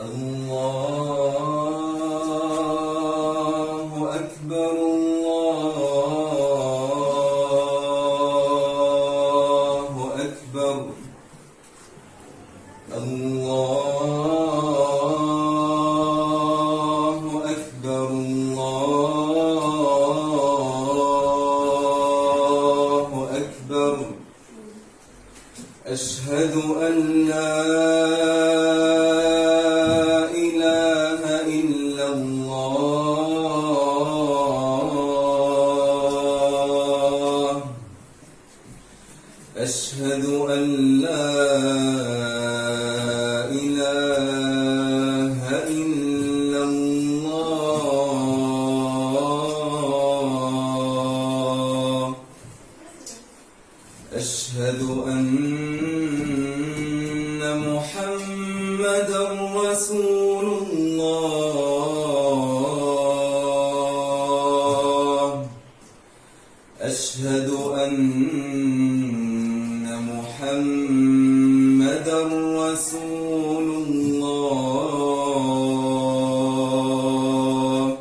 الله أكبر الله أكبر الله أكبر الله أكبر أشهد أن لا إله إلا الله أشهد أن لا إله إلا الله أشهد أن محمدًا رسول الله أشهد أن محمدًا رسول الله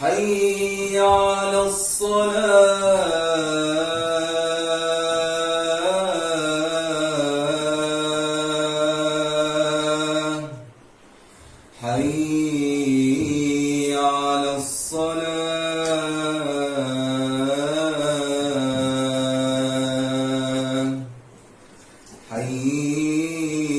حي على الصلاة حي على الصلاة حي